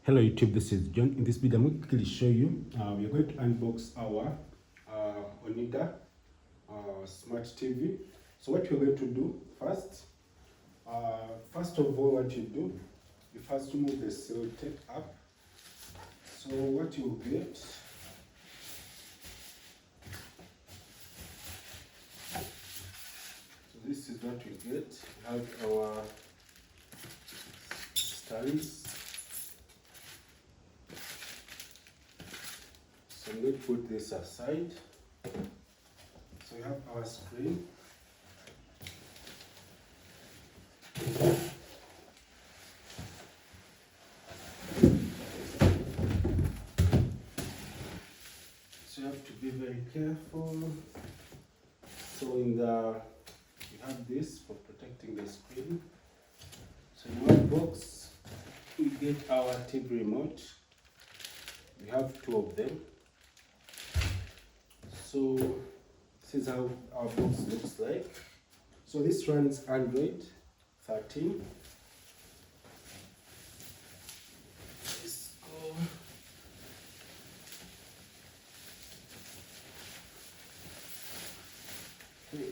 Hello YouTube, this is John. In this video, I'm going to quickly show you, we are going to unbox our Onida smart TV. So what you're going to do first of all, what you do, you first remove the seal tape up. So what you get, so this is what you get. We have our stands. So I'm going to put this aside. So we have our screen. So you have to be very careful. So in the, you have this for protecting the screen. So in one box, we get our TV remote. We have two of them. So this is how our box looks like. So this runs Android 13. Let's go. Okay.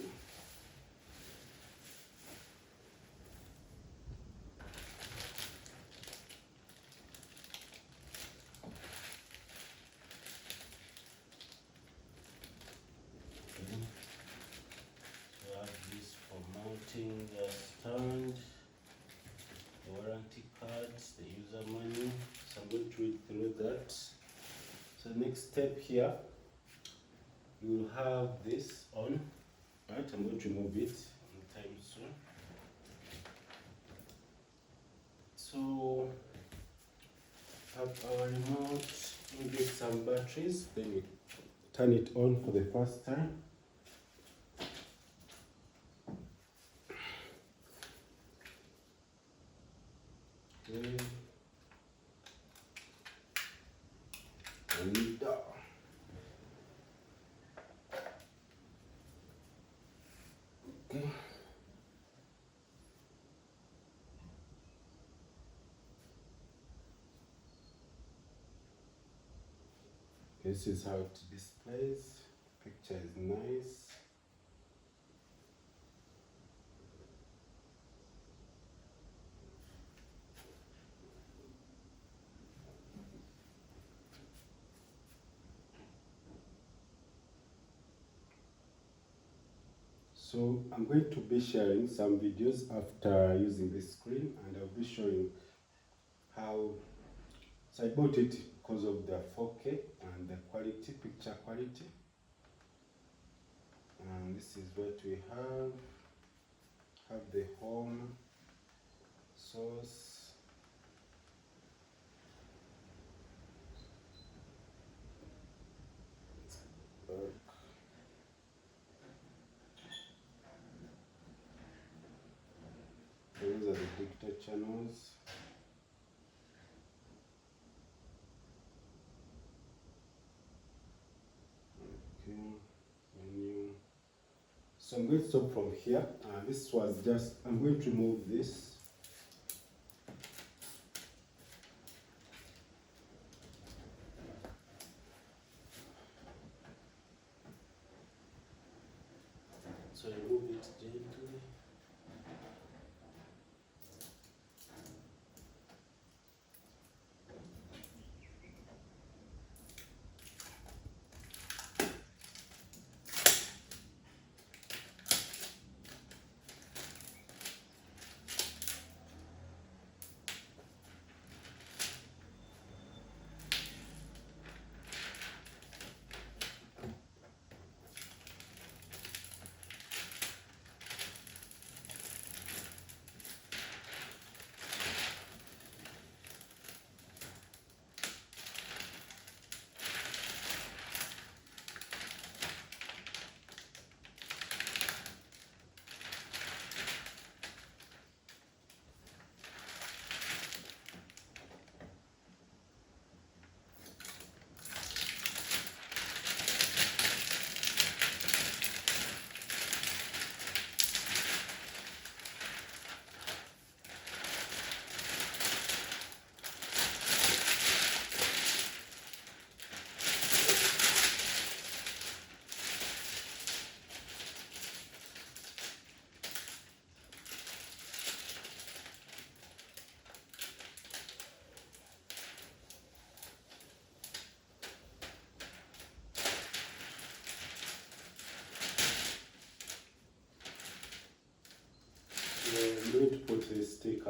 Mounting the stand, the warranty cards, the user manual. So I'm going to read through that. So the next step here, you will have this on. Right, I'm going to remove it anytime soon. So have our remote. We get some batteries. Then we turn it on for the first time. Onida. Okay. This is how it displays. Picture is nice. So I'm going to be sharing some videos after using this screen, and I'll be showing how, so I bought it because of the 4K and the quality, picture quality. And this is what we have the home source. Those are the digital channels. Okay, menu. So I'm going to stop from here. This was just, I'm going to remove this. So remove it gently.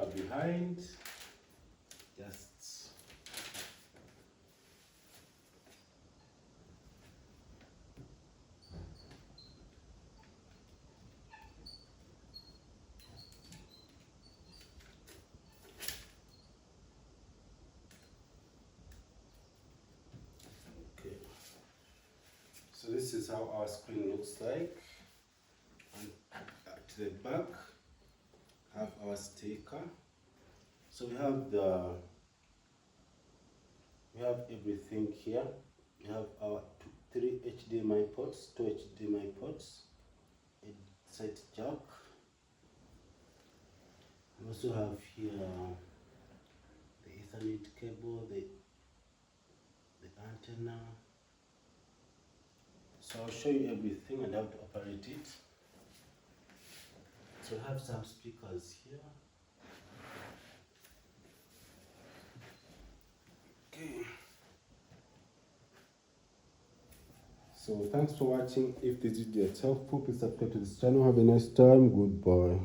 speaker behind. Just okay. So this is how our screen looks like. And at the back, have our sticker. So we have everything here. We have our 3 HDMI ports, 2 HDMI ports, a set jack. We also have here the Ethernet cable, the antenna. So I'll show you everything and how to operate it. So I have some speakers here. Okay. So thanks for watching. If this video is helpful, please subscribe to this channel. Have a nice time. Goodbye.